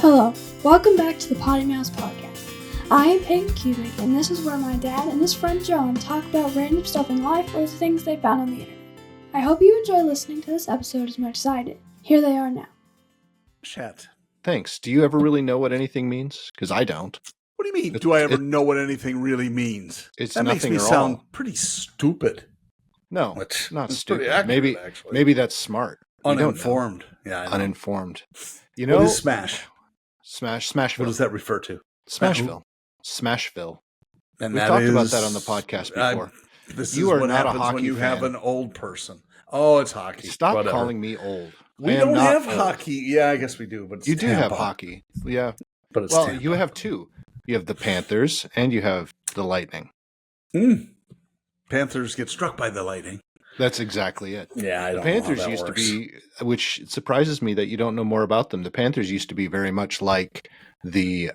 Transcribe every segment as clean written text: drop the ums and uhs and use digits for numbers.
Hello, welcome back to the PoddiMouths podcast. I am Peyton Cubic, and this is where my dad and his friend John talk about random stuff in life or the things they found on the internet. I hope you enjoy listening to this episode as much as I did. Here they are now. Chat. Thanks. Do you ever really know what anything means? Because I don't. What do you mean? Do I ever know what anything really means? It's that makes nothing me at sound all. pretty stupid. No, It's not pretty stupid. accurate, actually. Maybe that's smart. You don't know. Uninformed. Yeah, I know. Uninformed. You know, What is Smash? Smashville. What does that refer to? Smashville. And We've talked about that on the podcast before. This You is are what not a happens when hockey you have fan. an old person. Oh, it's hockey. Stop Whatever. calling me old. We I am don't not have old. hockey. Yeah, I guess we do, but it's You do have Tampa. hockey. Yeah. But it's Well, Tampa. you have two. You have the Panthers and you have the Lightning. Panthers get struck by the lightning. That's exactly it. Yeah, I The don't Panthers know how that used works. to be, which surprises me that you don't know more about them. The Panthers used to be very much like the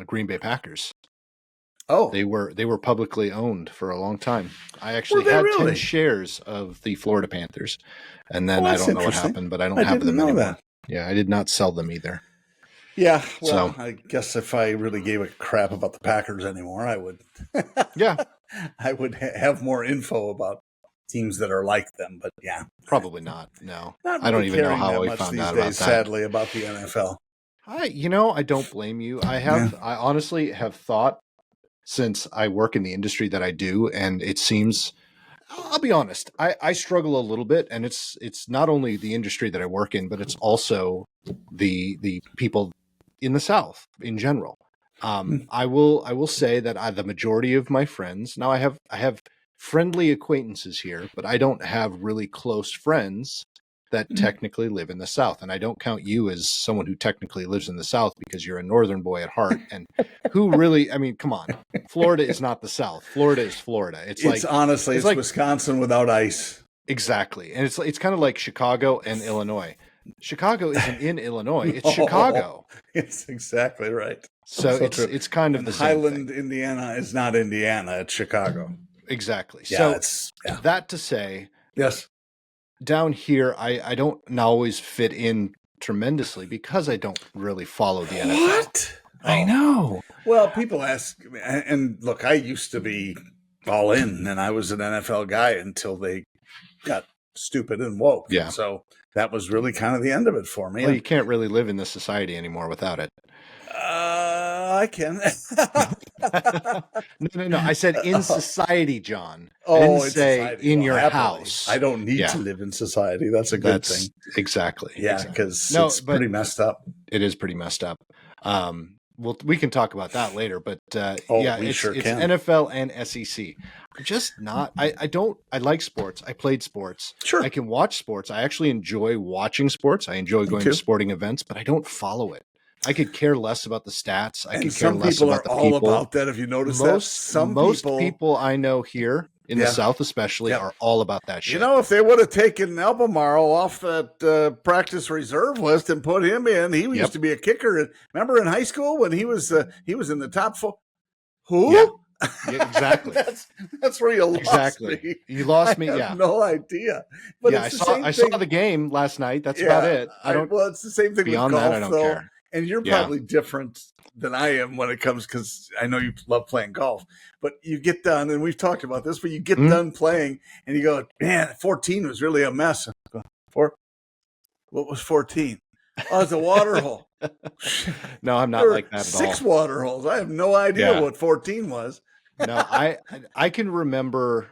Green Bay Packers. Oh, They were publicly owned for a long time. I actually Were they had really? 10 shares of the Florida Panthers, and then Well, I that's don't know what interesting. happened, but I don't I have didn't them know anymore. that. Yeah, I did not sell them either. Yeah, well, So- I guess if I really gave a crap about the Packers anymore, I would. Yeah, I would have more info about teams that are like them. But yeah, probably not. No, not I don't really even know caring how that I much found these out days, about that. sadly, about the NFL. I don't blame you. I honestly have thought since I work in the industry that I do, and it seems, I'll be honest, I struggle a little bit, and it's not only the industry that I work in, but it's also the people in the South in general. I will say that the majority of my friends, now I have friendly acquaintances here, but I don't have really close friends that technically live in the South. And I don't count you as someone who technically lives in the South because you're a Northern boy at heart. And who really, I mean, come on, Florida is not the South. Florida is Florida. It's Honestly, it's like Wisconsin without ice. exactly. And it's kind of like Chicago and Illinois. Chicago isn't in Illinois. It's No. Chicago. It's exactly right. So true. it's kind of And the same Highland, thing. Indiana is not Indiana. It's Chicago. Exactly. Yeah, So yeah. that to say, Yes. down here, I don't always fit in tremendously because I don't really follow the NFL. What? I know. Well, people ask, and look, I used to be all in, and I was an NFL guy until they got stupid and woke. Yeah. So that was really kind of the end of it for me. Well, you can't really live in this society anymore without it. I can. No. I said in society, John. I Oh, didn't in say society. in Well, your happily. house. I don't need Yeah. to live in society. That's a good That's thing. exactly. Yeah, exactly. because No, it's but- pretty messed up. It is pretty messed up. Well, we can talk about that later, but Oh, yeah, we it's sure can. NFL and SEC. I'm just not. I like sports. I played sports. Sure. I can watch sports. I actually enjoy watching sports. I enjoy going too. to sporting events, but I don't follow it. I could care less about the stats. I And could care some less people about are the all people. about that. If you notice Most that, most people I know here in Yeah. the South, especially, Yeah. are all about that shit. You know, if they would have taken Albemarle off that practice reserve list and put him in, he used to be a kicker. Remember in high school when he was in the top four? Who? Yeah. Yeah, exactly. that's where you lost Exactly. me. You lost me. I Yeah. have no idea. But Yeah, it's the same I thing. saw the game last night. That's about it. I don't. Well, it's the same thing Beyond with golf, that, I don't though. care. And you're Yeah. probably different than I am when it comes, because I know you love playing golf. But you get done, and we've talked about this, but you get Mhm. done playing, and you go, man, 14 was really a mess. I go, what was 14? Oh, it's a water hole. No, I'm not There were like that at 6 all. water holes. I have no idea Yeah. what 14 was. No, I can remember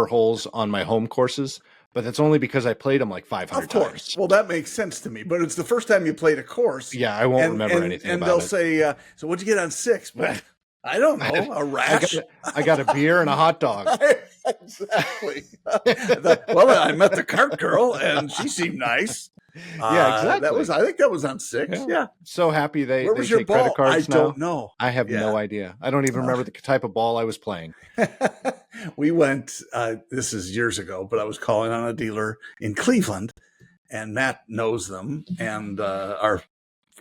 holes on my home courses, but that's only because I played them like 500 Of course. times. Well, that makes sense to me. But it's the first time you played a course. Yeah, I won't remember anything and about they'll it. say, so what'd you get on 6? But I don't know. A rash? I got a beer and a hot dog. Exactly. Well, I met the cart girl, and she seemed nice. Yeah, exactly. I think that was on 6. Yeah. So happy they Where was your take ball? credit cards I now. don't know. I have no idea. I don't even remember the type of ball I was playing. We went, this is years ago, but I was calling on a dealer in Cleveland, and Matt knows them, and our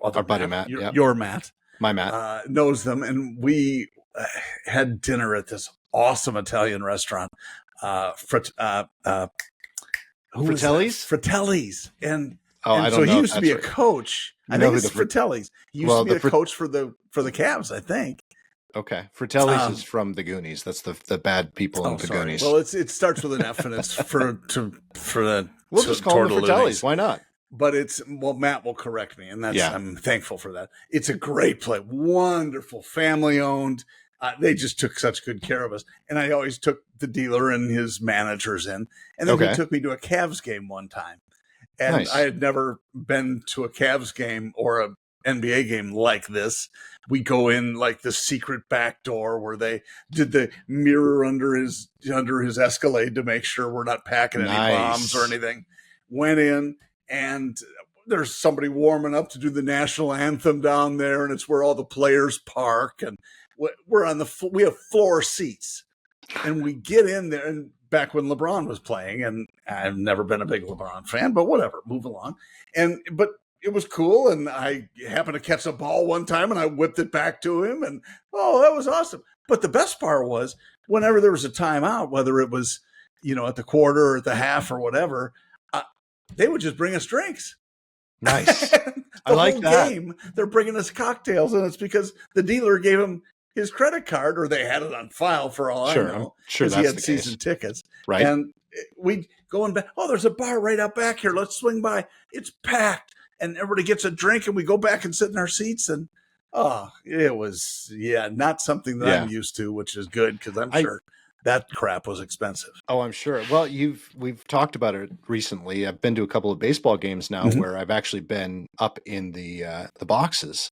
buddy Matt, yep. your Matt, My Matt. knows them, and we had dinner at this awesome Italian restaurant, Fratelli's? Fratelli's, and Oh, and I so don't know. he if used to that's be a right. coach. You I know think who it's the Fr- Fratelli's. He used well, to be the a Fr- coach for the Cavs, I think. Okay, Fratelli's is Um, from the Goonies. That's the bad people in oh, the sorry. Goonies. Well, it starts with an F, and it's for the We'll just call them the Fratellis. Tortellonis. Why not? But Matt will correct me, and Yeah. I'm thankful for that. It's a great play, wonderful, family owned. They just took such good care of us, and I always took the dealer and his managers in, and then he Okay. took me to a Cavs game one time, and Nice. I had never been to a Cavs game or a NBA game like this. We go in like the secret back door where they did the mirror under his Escalade to make sure we're not packing any bombs or anything. Went in, and there's somebody warming up to do the national anthem down there, and it's where all the players park, and we're on we have floor seats, and we get in there, and back when LeBron was playing, and I've never been a big LeBron fan, but whatever, move along. But it was cool, and I happened to catch a ball one time, and I whipped it back to him, and that was awesome. But the best part was whenever there was a timeout, whether it was at the quarter or at the half or whatever, they would just bring us drinks. Nice. I like whole that. Game, they're bringing us cocktails, and it's because the dealer gave him his credit card, or they had it on file for all I know. Sure, because he had season tickets. Right. And we going back. Oh, there's a bar right out back here. Let's swing by. It's packed, and everybody gets a drink, and we go back and sit in our seats. And it was not something that I'm used to, which is good because I'm sure that crap was expensive. Oh, I'm sure. Well, we've talked about it recently. I've been to a couple of baseball games now where I've actually been up in the boxes,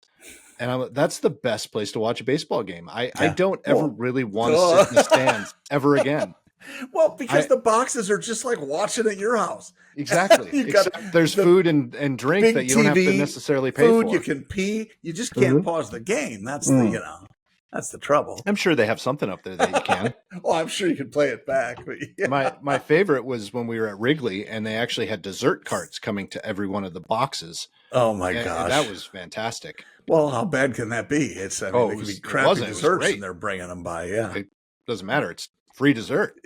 and that's the best place to watch a baseball game. I don't ever really want to sit in the stands ever again. Well, because the boxes are just like watching at your house. Exactly. There's food and drink that you don't have to necessarily pay for. You can pee. You just can't pause the game. That's that's the trouble. I'm sure they have something up there that you can. I'm sure you can play it back. But My favorite was when we were at Wrigley, and they actually had dessert carts coming to every one of the boxes. Oh my gosh, that was fantastic. Well, how bad can that be? They could be crappy desserts, and they're bringing them by. Yeah, it doesn't matter. It's free dessert.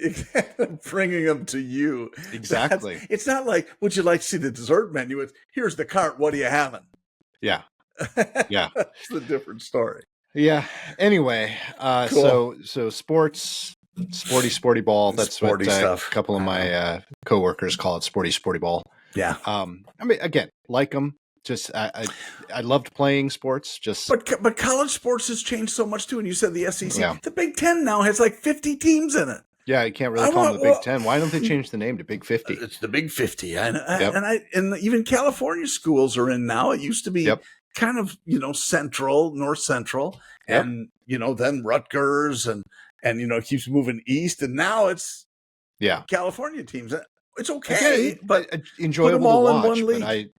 Bringing them to you. Exactly. It's not like, would you like to see the dessert menu? It's, here's the cart. What are you having? Yeah. Yeah. It's a different story. Yeah. Anyway, cool. so sporty ball. That's sporty what stuff. A couple of my coworkers call it, sporty ball. Yeah. I mean, again, like them. Just I loved playing sports. But college sports has changed so much too. And you said the SEC, yeah. The Big Ten now has like 50 teams in it. Yeah, you can't really call them the Big Ten. Why don't they change the name to Big 50? It's the Big 50. And even California schools are in now. It used to be kind of central, north central, and then Rutgers and it keeps moving east, and now it's California teams. It's okay, but enjoyable put them all to watch. In one league.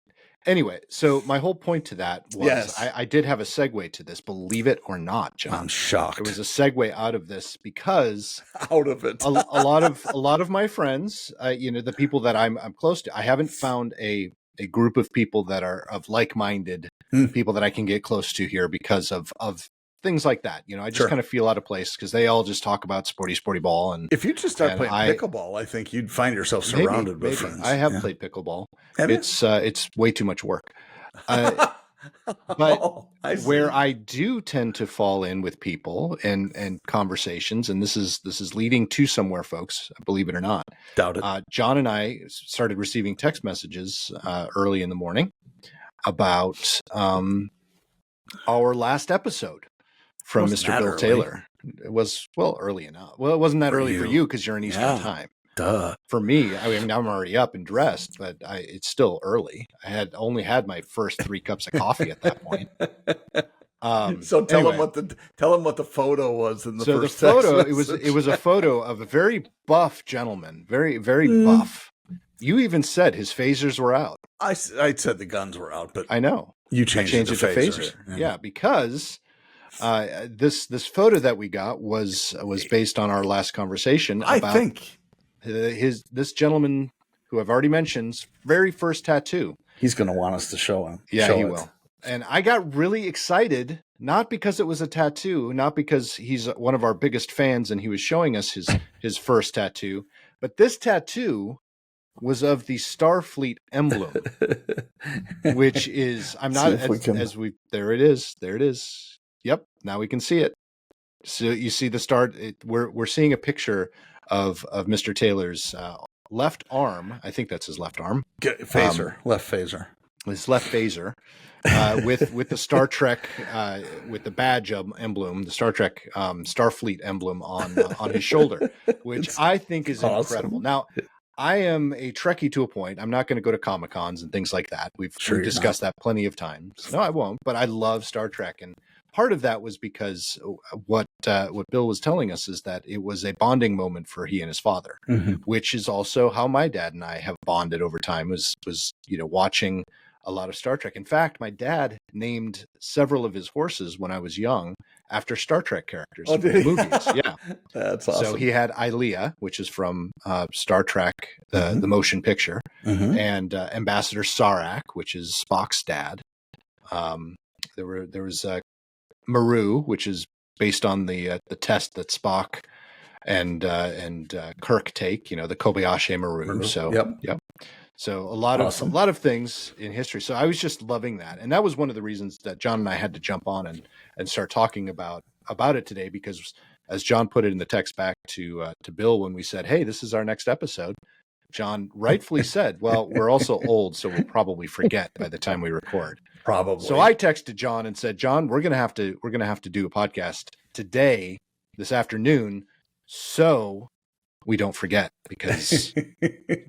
Anyway, so my whole point to that was I did have a segue to this, believe it or not, John. I'm shocked. It was a segue out of this because out of it, a lot of my friends, the people that I'm close to, I haven't found a group of people that are of like-minded people that I can get close to here because of things like that. I just kind of feel out of place because they all just talk about sporty ball. And if you just start playing pickleball, I think you'd find yourself surrounded with friends. I have played pickleball. It's way too much work. But where I do tend to fall in with people and conversations, and this is leading to somewhere, folks, believe it or not. Doubt it. John and I started receiving text messages early in the morning about our last episode from Mr. Bill Taylor. It was early enough. Well, it wasn't that early for you because you're in Eastern time. Duh. For me, I mean, I'm already up and dressed, but it's still early. I had only had my first 3 cups of coffee at that point. So tell them what the photo was in the first photo. Message. It was a photo of a very buff gentleman, very very buff. You even said his phasers were out. I said the guns were out, but I know you changed it to phaser. Yeah, because this photo that we got was based on our last conversation. I think this gentleman who I've already mentioned's very first tattoo. He's going to want us to show him. Yeah, he will. And I got really excited, not because it was a tattoo, not because he's one of our biggest fans and he was showing us his first tattoo, but this tattoo was of the Starfleet emblem, which is, I'm not, as we, there it is. Yep. Now we can see it. So you see the start. We're seeing a picture of Mr. Taylor's left arm. I think that's his left arm. Phaser, left phaser. His left phaser, with the Star Trek, with the badge emblem, the Star Trek Starfleet emblem on his shoulder, which I think is incredible. Now, I am a Trekkie to a point. I'm not going to go to Comic-Cons and things like that. We've discussed that plenty of times. No, I won't. But I love Star Trek, and part of that was because what Bill was telling us is that it was a bonding moment for he and his father, which is also how my dad and I have bonded over time. Was watching a lot of Star Trek. In fact, my dad named several of his horses when I was young after Star Trek characters from the movies. Yeah, that's awesome. So he had Ilea, which is from Star Trek, the motion picture, and Ambassador Sarek, which is Spock's dad. There was Maru, which is based on the test that Spock and Kirk take. The Kobayashi Maru. So yep. So a lot of things in history. So I was just loving that, and that was one of the reasons that John and I had to jump on and start talking about it today, because as John put it in the text back to Bill when we said, "Hey, this is our next episode," John rightfully said, "Well, we're also old, so we'll probably forget by the time we record." Probably. So I texted John and said, "John, we're gonna have to do a podcast today, this afternoon, so we don't forget," because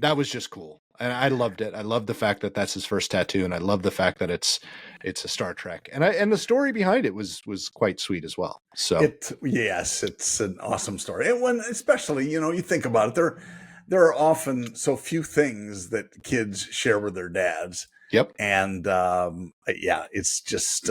that was just cool. And I loved it. I love the fact that that's his first tattoo, and I love the fact that it's a Star Trek. And the story behind it was quite sweet as well. So yes, it's an awesome story. And when, especially, you think about it, there are often so few things that kids share with their dads. Yep. And it's just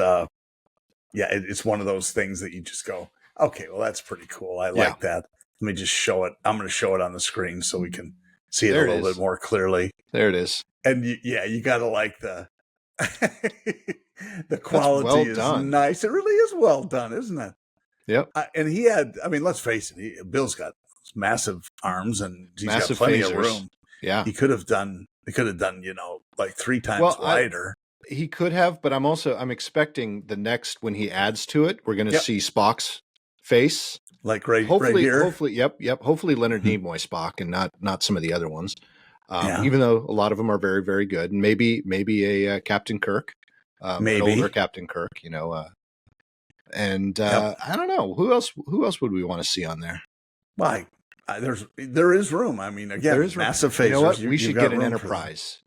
it's one of those things that you just go, okay, well, that's pretty cool. I like that. Let me just show it. I'm going to show it on the screen so we can see it a little bit more clearly. There it is. And you got to like the the quality is nice. It really is well done, isn't it? Yep. And he had, let's face it, Bill's got massive arms and he's massive got plenty phasers. of room. Yeah. He could have done, like 3 times wider. He could have, but I'm expecting the next, when he adds to it, we're going to see Spock's face. Like right here. Hopefully, yep. Hopefully Leonard Nimoy Spock and not some of the the other ones. Even though a lot of them are very, very good. And maybe a Captain Kirk, an older Captain Kirk, and I don't know who else would we want to see on there? Why? There is room. Again, there is massive phasers. You know what? We should get an Enterprise.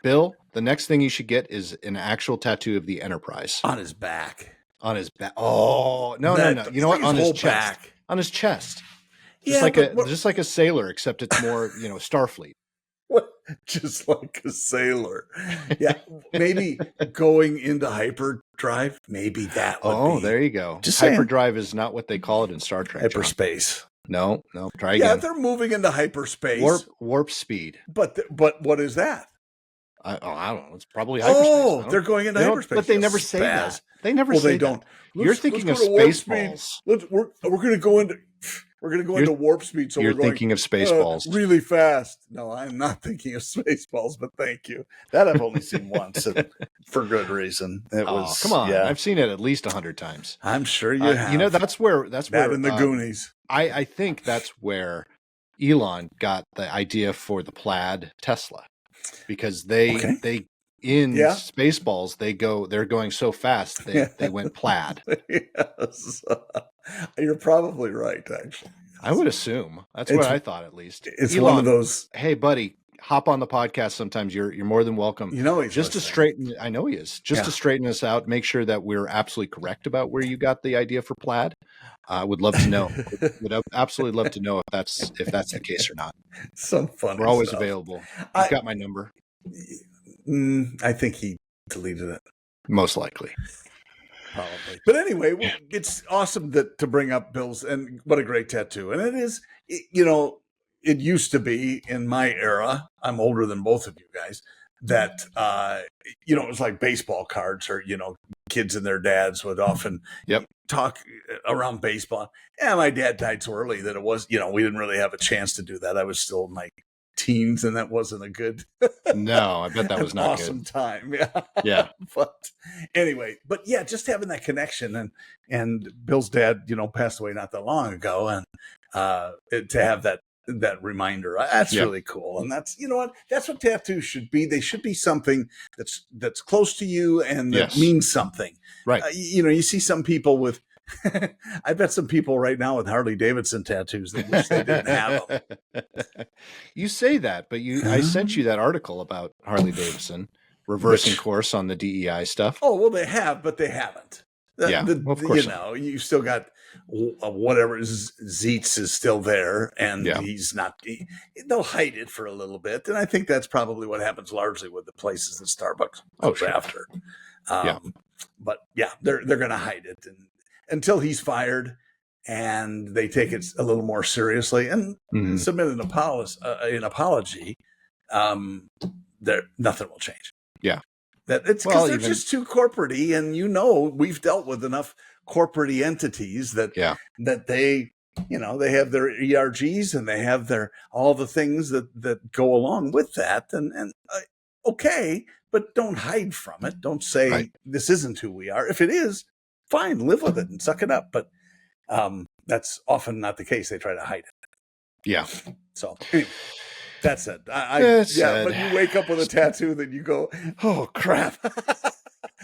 Bill, the next thing you should get is an actual tattoo of the Enterprise on his back. On his back. Oh no! You know what? On his chest. Back. On his chest. Just like a sailor, except it's more Starfleet. What? Just like a sailor. Yeah. Maybe going into hyperdrive. Maybe that would be. There you go. Just hyperdrive is not what they call it in Star Trek. Hyperspace. John. No. Try again. Yeah, they're moving into hyperspace. Warp speed. But what is that? I don't know. It's probably hyperspace. They're going into hyperspace. But they never say that. They never say don't. That. You're thinking of Spaceballs. We're going to go into into warp speed. So you're thinking of Spaceballs really fast. No, I'm not thinking of Spaceballs. But thank you. That I've only seen once, and for good reason. It was. Come on, I've seen it at least 100 times. I'm sure you have. That's where in the Goonies. I think that's where Elon got the idea for the plaid Tesla. Because they in Spaceballs they're going so fast they went plaid. Yes. You're probably right, actually. I would assume that's what I thought, at least. It's Elon, one of those. Hey, buddy, hop on the podcast sometimes. You're more than welcome. He's just to straighten. I know he is. Just to straighten us out, make sure that we're absolutely correct about where you got the idea for plaid. I would love to know. Would absolutely love to know if that's the case or not. Some fun. We're always available. You've got my number. I think he deleted it. Most likely. Probably. But anyway, it's awesome to bring up Bill's, and what a great tattoo. And it is, it used to be in my era. I'm older than both of you guys. That it was like baseball cards, or kids and their dads would often talk around baseball. Yeah, my dad died so early that it was we didn't really have a chance to do that. I was still in my teens, and that wasn't a good. No, I bet that was not awesome good. time. Yeah, Yeah. But anyway, just having that connection, and Bill's dad, passed away not that long ago, and to have that reminder, that's really cool. And that's that's what tattoos should be. They should be something that's close to you and that means something. Right. You see some people with. I bet some people right now with Harley Davidson tattoos that wish they didn't have them. You say that, but I sent you that article about Harley Davidson reversing course on the DEI stuff. Oh, well, they have, but they haven't. Of course. You still got whatever Zeitz is still there, and he's not. They'll hide it for a little bit, and I think that's probably what happens largely with the places that Starbucks goes after. But they're going to hide it until he's fired, and they take it a little more seriously and submit an apology. Nothing will change. Yeah. That it's because they're just too corporate-y, and we've dealt with enough corporate entities that they they have their ERGs and they have all the things that go along with that, and okay, but don't hide from it. Don't say this isn't who we are. If it is, fine, live with it and suck it up. But that's often not the case. They try to hide it. Yeah. So anyway, that's it. But you wake up with a tattoo that you go, oh crap.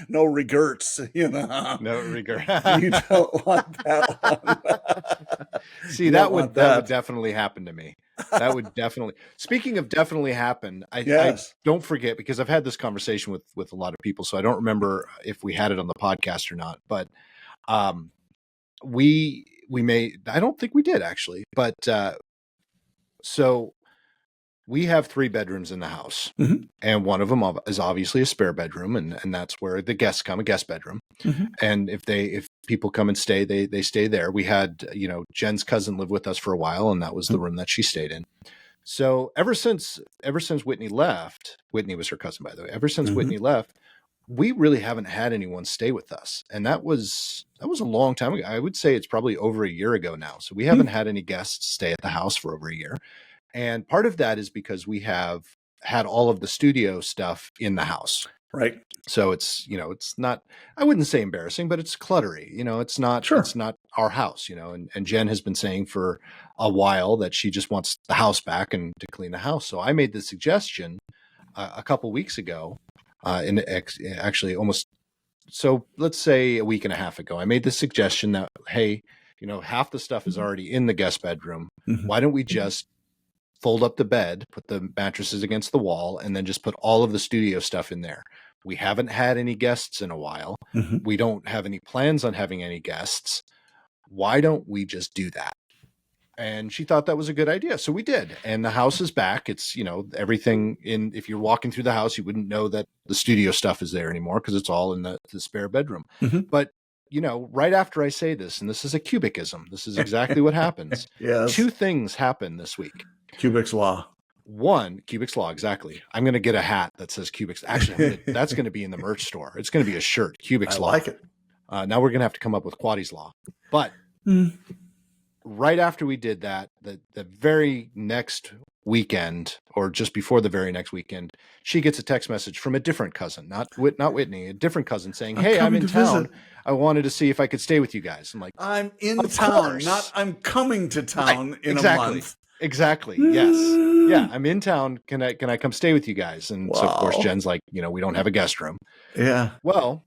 No regrets, No regrets. You don't want that one. See, that would definitely happen to me. That would definitely. Speaking of definitely happen, I don't forget, because I've had this conversation with a lot of people, so I don't remember if we had it on the podcast or not. But we may. I don't think we did actually. But so we have 3 bedrooms in the house, and one of them is obviously a spare bedroom, and that's where the guests come, a guest bedroom. And if people come and stay, they stay there. We had, Jen's cousin live with us for a while, and that was the room that she stayed in. So ever since Whitney left, Whitney was her cousin, by the way, ever since Whitney left, we really haven't had anyone stay with us. And that was a long time ago. I would say it's probably over a year ago now. So we haven't had any guests stay at the house for over a year. And part of that is because we have had all of the studio stuff in the house. Right. So it's, it's not, I wouldn't say embarrassing, but it's cluttery. It's not, it's not our house, and Jen has been saying for a while that she just wants the house back and to clean the house. So I made the suggestion a couple weeks ago, actually almost, so let's say a week and a half ago, I made the suggestion that, hey, half the stuff is already in the guest bedroom. Why don't we just fold up the bed, put the mattresses against the wall, and then just put all of the studio stuff in there? We haven't had any guests in a while. We don't have any plans on having any guests. Why don't we just do that? And she thought that was a good idea. So we did. And the house is back. It's, everything if you're walking through the house, you wouldn't know that the studio stuff is there anymore because it's all in the spare bedroom. But, right after I say this, and this is a cubicism, this is exactly what happens. Yes. 2 things happen this week. Kubik's Law. 1, Kubik's Law, exactly. I'm going to get a hat that says Kubik's. Actually, that's going to be in the merch store. It's going to be a shirt, Kubik's Law. I like it. Now we're going to have to come up with Quaddy's Law. But right after we did that, the very next weekend, or just before the very next weekend, she gets a text message from a different cousin, not Whitney, a different cousin saying, hey, I'm in town. I wanted to see if I could stay with you guys. I'm like, I'm in town, not I'm coming to town in a month. Exactly. Yes. Yeah. I'm in town. Can I come stay with you guys? And so of course Jen's like, we don't have a guest room. Yeah. Well,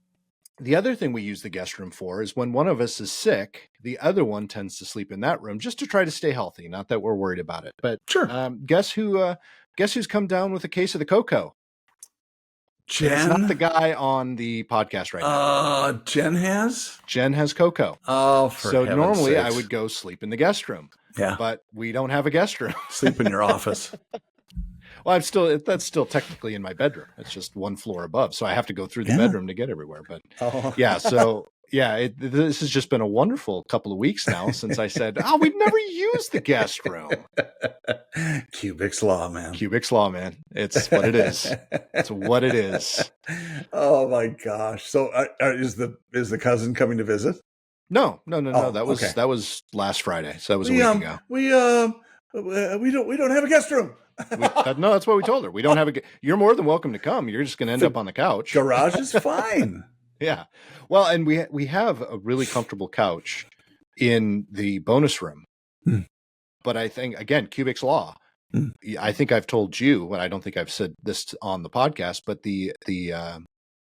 the other thing we use the guest room for is when one of us is sick, the other one tends to sleep in that room just to try to stay healthy. Not that we're worried about it, but sure. Guess who's come down with a case of the cocoa? Jen? It's not the guy on the podcast right now. Jen has cocoa. Oh, for so heaven's normally sakes. I would go sleep in the guest room. Yeah. But we don't have a guest room. Sleep in your office. Well, that's still technically in my bedroom. It's just 1 floor above. So I have to go through the bedroom to get everywhere. But this has just been a wonderful couple of weeks now since I said, we've never used the guest room. Kubik's Law, man. Kubik's Law, man. It's what it is. It's what it is. Oh my gosh. So is the cousin coming to visit? No. That was okay. That was last Friday. So that was a week ago. We don't have a guest room. No, that's what we told her. We don't have you're more than welcome to come. You're just going to end up on the couch. Garage is fine. Yeah. Well, and we have a really comfortable couch in the bonus room. But I think, again, Kubik's law. I think I've told you, but I don't think I've said this on the podcast, but the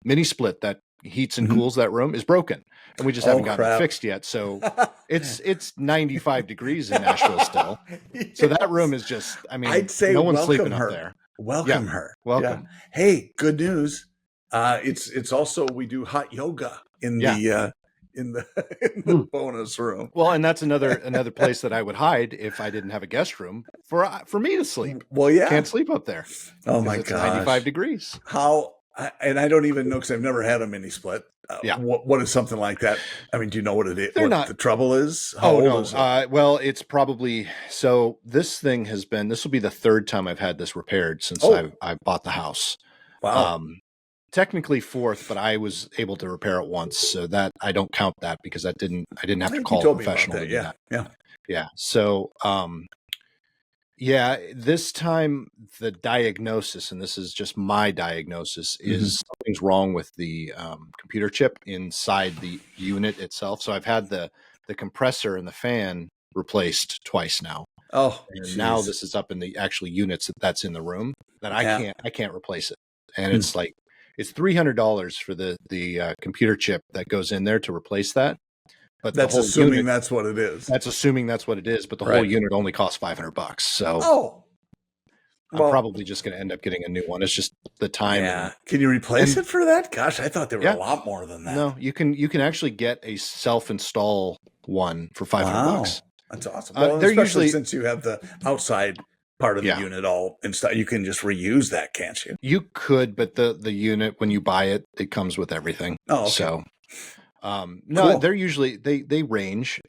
mini split that heats and cools that room is broken, and we just haven't gotten it fixed yet. So it's 95 degrees in Nashville still. Yes. So that room is just, I mean, I'd say no one's welcome sleeping her. up there. Welcome her. Welcome. Yeah. Hey, good news. It's also, we do hot yoga in the bonus room. Well, and that's another place that I would hide if I didn't have a guest room for me to sleep. Well, yeah, can't sleep up there. Oh my god, 95 degrees. How? And I don't even know because I've never had a mini split. What is something like that? I mean, do you know what it is? The trouble is? How old is it? Well, it's probably this thing has been. This will be the third time I've had this repaired since I bought the house. Wow. Technically fourth, but I was able to repair it once, so that I don't count that because I didn't have to call a professional to do that. Yeah. So, this time the diagnosis, and this is just my diagnosis, is something's wrong with the computer chip inside the unit itself. So I've had the compressor and the fan replaced twice now. Oh, and now this is up in the actual units that's in the room that I can't replace it, and it's like. It's $300 for the computer chip that goes in there to replace that. But that's assuming that's what it is. That's assuming that's what it is. But the whole unit only costs $500. So I'm probably just going to end up getting a new one. It's just the time. Yeah. Can you replace it for that? Gosh, I thought they were a lot more than that. No, you can actually get a self-install one for $500. That's awesome. Well, they're usually, since you have the outside part of the unit all installed, you can just reuse that, can't you? You could, but the unit, when you buy it, it comes with everything. Oh, okay. So no, they're usually they range.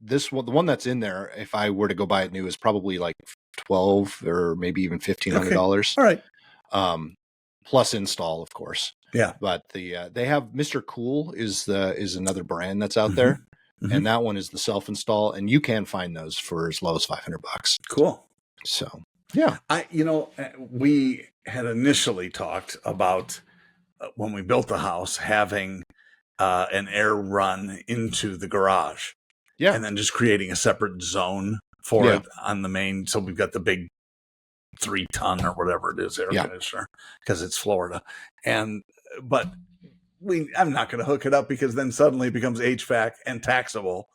This one, the one that's in there, if I were to go buy it new, is probably like $1,200 or maybe even $1,500. All right. Plus install, of course. Yeah. But they have Mr. Cool is another brand that's out there, and that one is the self install, and you can find those for as low as $500. Cool. So, yeah. We had initially talked about when we built the house having an air run into the garage. Yeah. And then just creating a separate zone for it on the main. So we've got the big 3-ton or whatever it is air conditioner because it's Florida. But I'm not going to hook it up because then suddenly it becomes HVAC and taxable.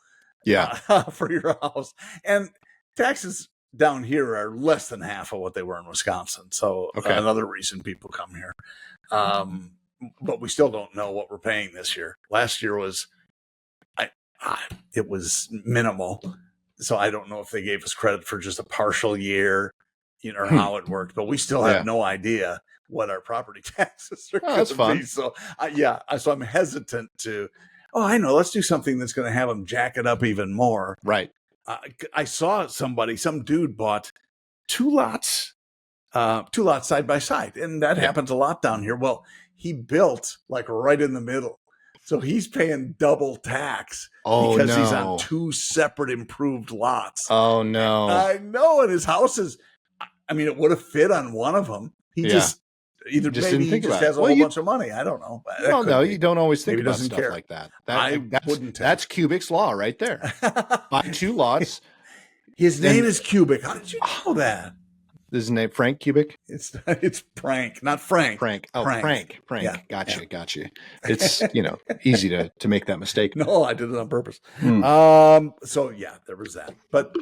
Yeah. For your house. And taxes down here are less than half of what they were in Wisconsin. So another reason people come here. But we still don't know what we're paying this year. Last year was, it was minimal. So I don't know if they gave us credit for just a partial year, or how it worked, but we still have no idea what our property taxes are going to be. So so I'm hesitant to, I know, let's do something that's going to have them jack it up even more. Right. I saw some dude bought two lots side by side. And that happens a lot down here. Well, he built like right in the middle. So he's paying double tax because he's on two separate improved lots. Oh, no. I know. And his house is, it would have fit on one of them. He just has a whole bunch of money. I don't know. No, you don't always think about stuff like that. That's Kubik's law right there. Buy two lots. His name is Kubik. How did you know that? His name Frank Kubik? It's Prank, not Frank. Frank. Oh, Frank. Yeah. Gotcha. It's easy to make that mistake. No, I did it on purpose. So there was that. But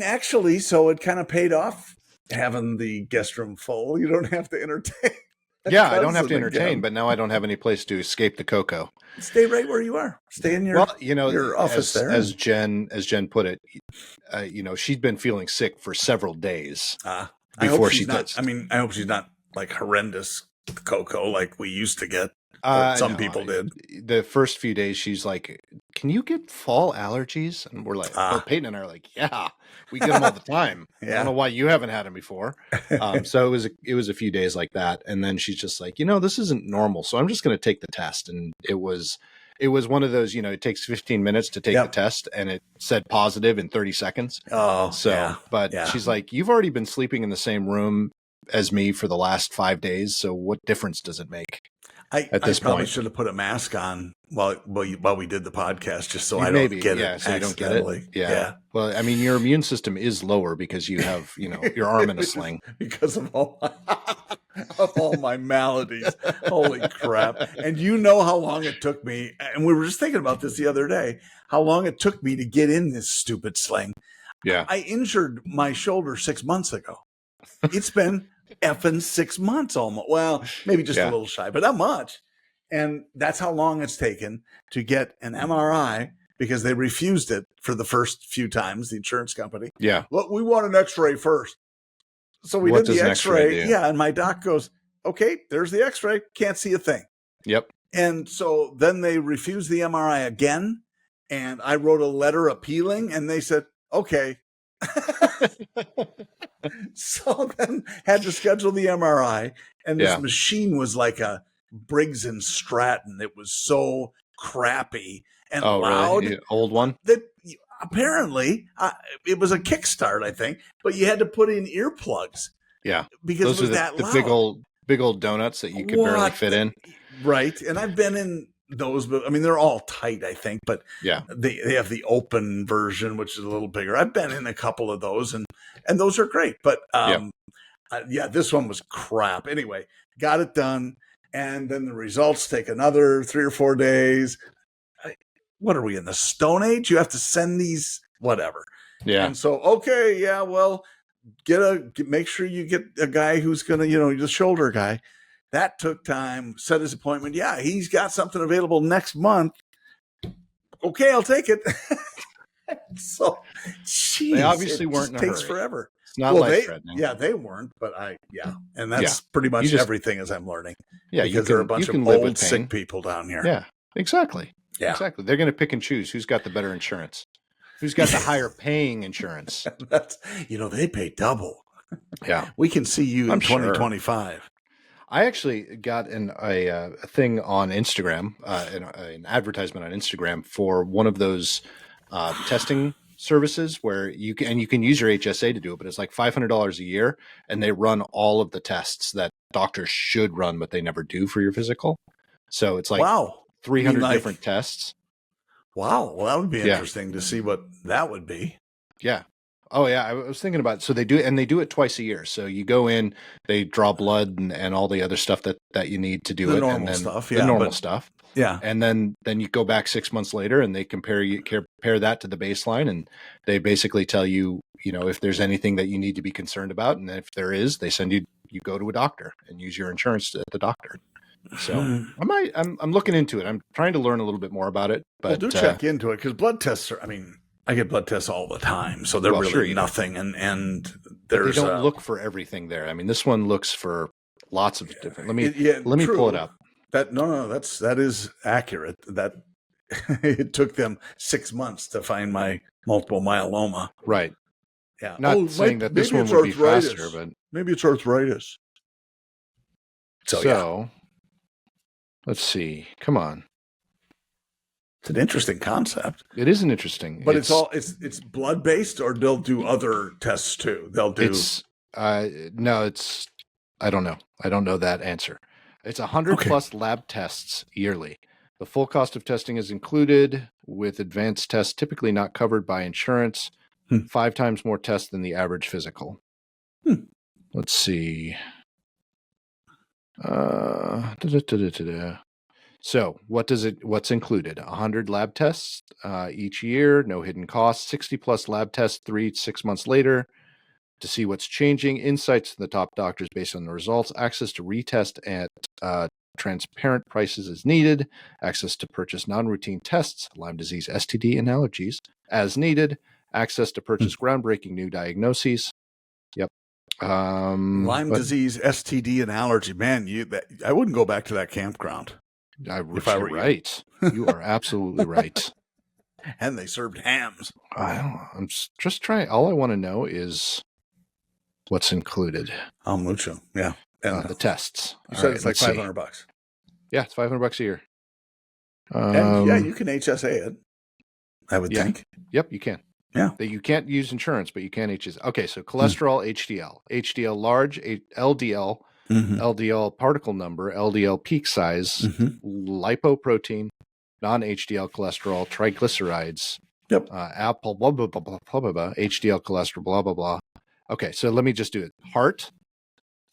actually, so it kind of paid off having the guest room full. You don't have to entertain. I don't have to entertain, but now I don't have any place to escape the cocoa. Stay right where you are. Stay in your your office there. As Jen put it, she'd been feeling sick for several days before she did. I hope she's not like horrendous cocoa like we used to get. Some people did. The first few days, she's like, "Can you get fall allergies?" And we're like, Peyton and I are like, "Yeah, we get them all the time." I don't know why you haven't had them before. So it was a few days like that, and then she's just like, "This isn't normal, so I'm just going to take the test." And it was it was one of those, it takes 15 minutes to take the test, and it said positive in 30 seconds. Oh, so, but she's like, you've already been sleeping in the same room as me for the last 5 days. So what difference does it make? I probably should have put a mask on while we did the podcast, just so I don't get it. So you don't get it. Yeah. Well, I mean, your immune system is lower because you have, your arm in a sling. Because of all my maladies. Holy crap. And you know how long it took me, and we were just thinking about this the other day, how long it took me to get in this stupid sling. Yeah. I injured my shoulder 6 months ago. It's been effing 6 months almost. Well, maybe just a little shy, but not much. And that's how long it's taken to get an MRI because they refused it for the first few times, the insurance company. Yeah. Look, we want an x-ray first. So we did the x-ray. Yeah. And my doc goes, okay, there's the x-ray. Can't see a thing. Yep. And so then they refused the MRI again. And I wrote a letter appealing, and they said, okay. So then had to schedule the MRI, and this machine was like a Briggs and Stratton. It was so crappy and loud. Really? Old one? That apparently it was a kickstart, I think, but you had to put in earplugs. Yeah, because those it was are that loud. Big old donuts that you could barely fit in. Right, and I've been in those, but I mean they're all tight, I think. But they have the open version, which is a little bigger. I've been in a couple of those, and those are great. But this one was crap. Anyway, got it done, and then the results take another 3 or 4 days. What are we in the Stone Age? You have to send these, whatever. Yeah. And so, well, make sure you get a guy who's gonna, the shoulder guy. That took time. Set his appointment. Yeah, he's got something available next month. Okay, I'll take it. So, they obviously weren't in a hurry. Takes forever. It's not life-threatening. They weren't, but and that's pretty much everything as I'm learning. Yeah, because there are a bunch of old sick people down here. Yeah, exactly. Yeah, exactly. They're going to pick and choose who's got the better insurance, who's got the higher paying insurance. That's they pay double. Yeah, we can see you in 2025. I actually got a thing on Instagram, an advertisement on Instagram for one of those testing services where you can use your HSA to do it, but it's like $500 a year, and they run all of the tests that doctors should run, but they never do for your physical. So it's like 300 different tests. Wow. Well, that would be interesting to see what that would be. Yeah. Oh yeah, I was thinking about it. So they do it twice a year. So you go in, they draw blood and all the other stuff that you need to do the it. Normal and then stuff, the normal stuff. Yeah. And then you go back 6 months later and they compare that to the baseline, and they basically tell you, if there's anything that you need to be concerned about, and if there is, they send you go to a doctor and use your insurance at the doctor. So I'm looking into it. I'm trying to learn a little bit more about it. But do check into it, because blood tests are. I mean, I get blood tests all the time, so they're really nothing. And there's they don't look for everything there. I mean, this one looks for lots of different. Let me pull it up. That is accurate. That it took them 6 months to find my multiple myeloma. Right. Yeah. Not saying that this one would be faster, but maybe it's arthritis. So let's see. Come on. It's an interesting concept. It is an interesting, but it's blood based, or they'll do other tests too. They'll do. No, it's. I don't know. I don't know that answer. It's 100 plus lab tests yearly. The full cost of testing is included, with advanced tests typically not covered by insurance. 5 times more tests than the average physical. Let's see. So what's included? 100 lab tests each year, no hidden costs, 60 plus lab tests 3-6 months later to see what's changing, insights from the top doctors based on the results, access to retest at transparent prices as needed, access to purchase non-routine tests, Lyme disease, STD, and allergies as needed, access to purchase groundbreaking new diagnoses. Yep. Lyme disease, STD, and allergy. Man, I wouldn't go back to that campground. If I were right. You are absolutely right. And they served hams. I'm just trying. All I want to know is what's included. How mucho? Yeah. And the tests. You said it's like $500. Yeah, it's $500 a year. And yeah, you can HSA it, I would think. Yep, you can. Yeah. That you can't use insurance, but you can HSA. Okay, so cholesterol, HDL. HDL large, LDL, LDL particle number, LDL peak size, lipoprotein, non-HDL cholesterol, triglycerides, apple, blah, blah, blah, blah, blah, blah, blah, HDL cholesterol, blah, blah, blah. Okay, so let me just do it. Heart,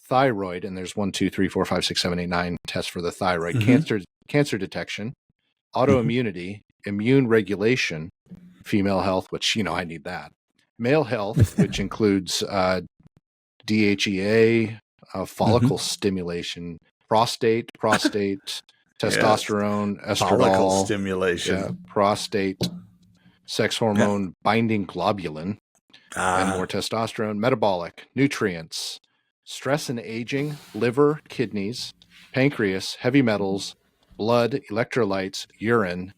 thyroid, and there's 1, 2, 3, 4, 5, 6, 7, 8, 9 tests for the thyroid. Cancer detection, autoimmunity, immune regulation, female health, which, I need that. Male health, which includes DHEA, follicle stimulation, prostate, testosterone, estradiol, follicle stimulation, prostate, sex hormone binding globulin, and more testosterone, metabolic, nutrients, stress and aging, liver, kidneys, pancreas, heavy metals, blood, electrolytes, urine,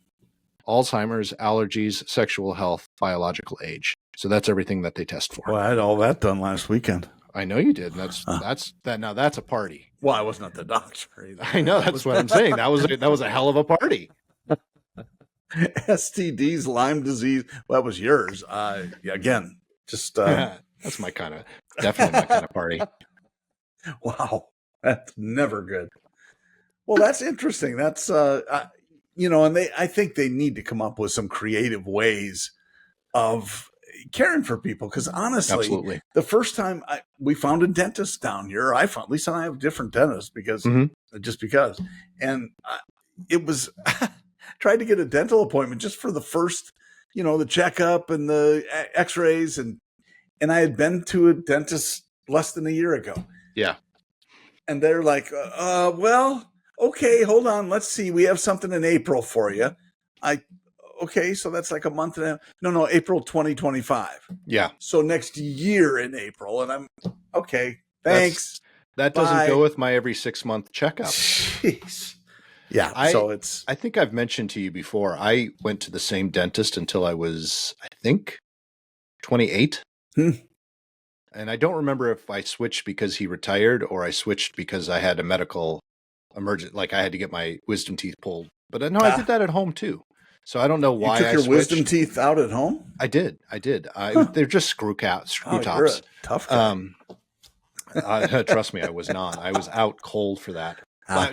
Alzheimer's, allergies, sexual health, biological age. So that's everything that they test for. Well, I had all that done last weekend. I know you did. That's Now that's a party. Well, I wasn't at the doctor either. I know, that's what I'm saying. That was a hell of a party. STDs, Lyme disease. Well, that was yours. Again, just that's definitely my kind of party. Wow, that's never good. Well, that's interesting. That's and I think they need to come up with some creative ways of caring for people, because honestly, absolutely, the first time we found a dentist down here, Lisa and I have a different dentist because and it was tried to get a dental appointment just for the first, the checkup and the x-rays, and I had been to a dentist less than a year ago. Yeah. And they're like, well, okay, hold on. Let's see. We have something in April for you. Okay, so that's like a month and a half. No, April 2025. Yeah. So next year in April. And I'm, okay, thanks. That doesn't go with my every 6-month checkup. Jeez. Yeah, I think I've mentioned to you before, I went to the same dentist until I was, I think, 28. And I don't remember if I switched because he retired or I switched because I had a medical emergency, like I had to get my wisdom teeth pulled. But no, I did that at home too. So I don't know why you took your wisdom teeth out at home. I did. They're just screw tops. You're a tough guy. Trust me, I was not. I was out cold for that.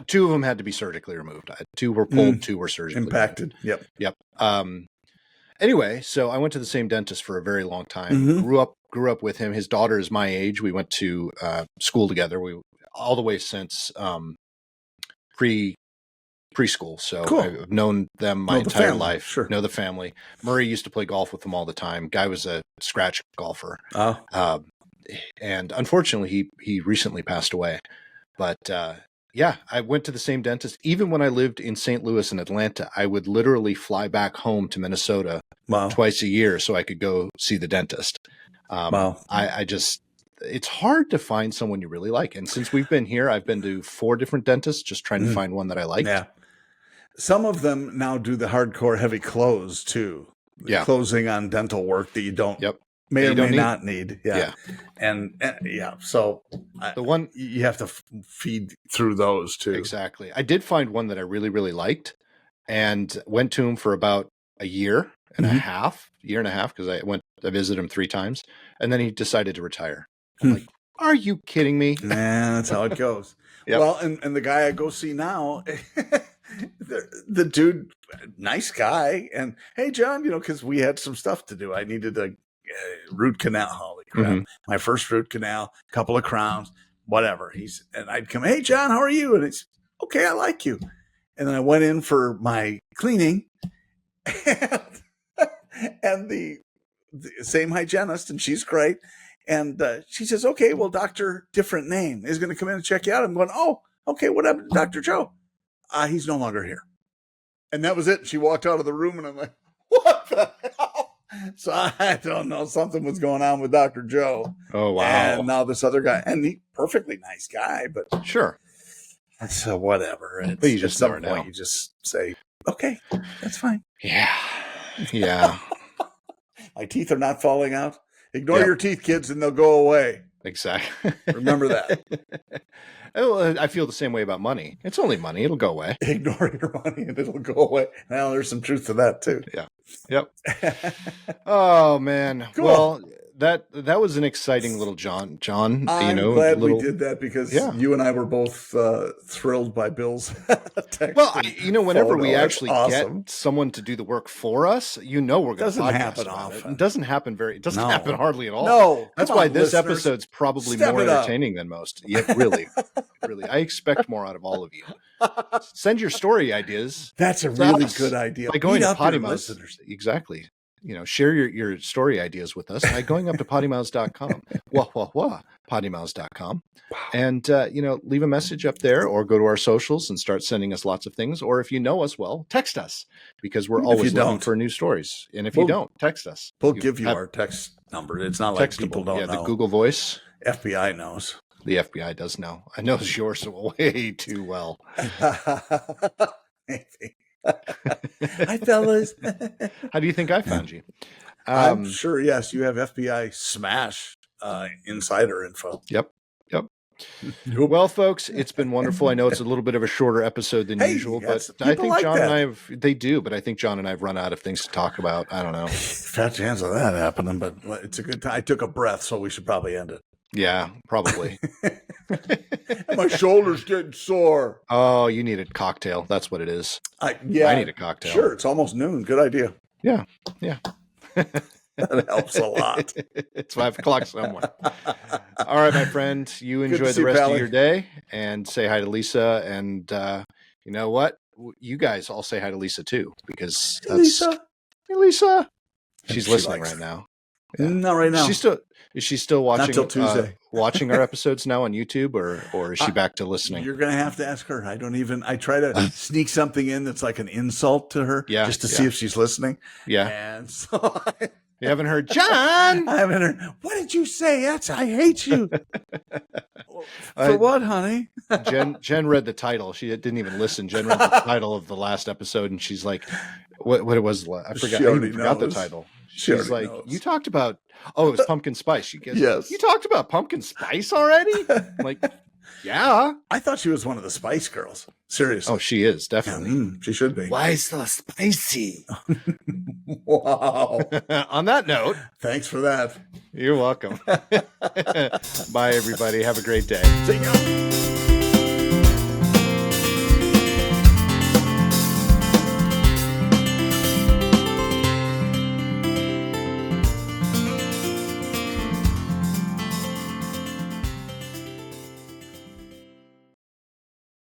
2 of them had to be surgically removed. 2 were pulled, 2 were surgically impacted. Removed. Yep. Anyway, so I went to the same dentist for a very long time. Grew up with him. His daughter is my age. We went to school together. We all the way since preschool. So cool. I've known them my entire life. Sure. Know the family. Murray used to play golf with them all the time. Guy was a scratch golfer. And unfortunately, he recently passed away. But I went to the same dentist. Even when I lived in St. Louis and Atlanta, I would literally fly back home to Minnesota twice a year so I could go see the dentist. It's hard to find someone you really like. And since we've been here, I've been to 4 different dentists just trying to find one that I like. Yeah. Some of them now do the hardcore heavy close too. Closing on dental work that you don't may or may not need. Yeah. And so the one you have to feed through those too. Exactly. I did find one that I really, really liked and went to him for about a year and a half, because I visited him 3 times, and then he decided to retire. I'm like, are you kidding me? Nah, that's how it goes. Well, and the guy I go see now, the dude, nice guy. And hey, John, because we had some stuff to do. I needed a root canal. Holy crap. My first root canal, a couple of crowns, whatever. And I'd come, hey, John, how are you? And it's okay. I like you. And then I went in for my cleaning and the same hygienist, and she's great. And she says, okay, well, Dr. Different Name is going to come in and check you out. I'm going, oh, okay, what happened to Dr. Joe? He's no longer here. And that was it. She walked out of the room, and I'm like, what the hell? So I don't know. Something was going on with Dr. Joe. Oh, wow. And now this other guy, and he perfectly nice guy, but sure. So whatever. But you just never know. You just say, okay, that's fine. Yeah. My teeth are not falling out. Ignore your teeth, kids, and they'll go away. Exactly. Remember that. Oh, I feel the same way about money. It's only money. It'll go away. Ignore your money and it'll go away. Now, there's some truth to that, too. Yeah. Yep. Oh, man. Cool. Well, that was an exciting little John. I'm glad we did that because you and I were both thrilled by Bill's text. Well, whenever we That's actually awesome. get someone to do the work for us, we're going to Doesn't podcast happen about often. It doesn't happen happen hardly at all. No, that's come why on, this listeners. episode's probably Step more it up. entertaining than most. Yeah, really, really. I expect more out of all of you. Send your story ideas. That's a to really us good idea. by going Beat to up your PoddiMouths. listeners. Exactly. Share your story ideas with us by going up to PoddiMouths.com. PoddiMouths.com. And, leave a message up there or go to our socials and start sending us lots of things. Or if you know us well, text us because we're always looking for new stories. And if you don't, text us. We'll give you our text number. It's not like people don't know. The Google Voice. FBI knows. The FBI does know. I know yours way too well. Maybe. Hi, fellas. How do you think I found you? I'm sure, yes, you have FBI smash insider info. Yep. Well, folks, it's been wonderful. I know it's a little bit of a shorter episode than usual, but I think like John that. and they do, but I think John and I have run out of things to talk about. I don't know. Fat chance of that happening, but it's a good time. I took a breath, so we should probably end it. Yeah, probably. My shoulder's getting sore. Oh, you need a cocktail. That's what it is. I need a cocktail. Sure, it's almost noon. Good idea. Yeah. That helps a lot. It's 5 o'clock somewhere. All right, my friend. You enjoy the rest of your day and say hi to Lisa. And you know what? You guys all say hi to Lisa too, because Lisa. Hey, Lisa. She's listening right now. Yeah. Not right now. Is she still watching? Not till Tuesday. Watching our episodes now on YouTube, or is she back to listening? You're gonna have to ask her. I try to sneak something in that's like an insult to her, just to see if she's listening. Yeah. And so you haven't heard, John. I haven't heard. What did you say? I hate you. For what, honey? Jen read the title. She didn't even listen. Jen read the title of the last episode, and she's like, "What it was? I forgot. I even forgot the title." She's like, "You talked about." Oh, it was pumpkin spice. She goes, "Yes, you talked about pumpkin spice already." I'm like, yeah. I thought she was one of the Spice Girls. Seriously. Oh, she is definitely. She should be. Why so spicy? Wow. On that note, thanks for that. You're welcome. Bye, everybody. Have a great day. See ya.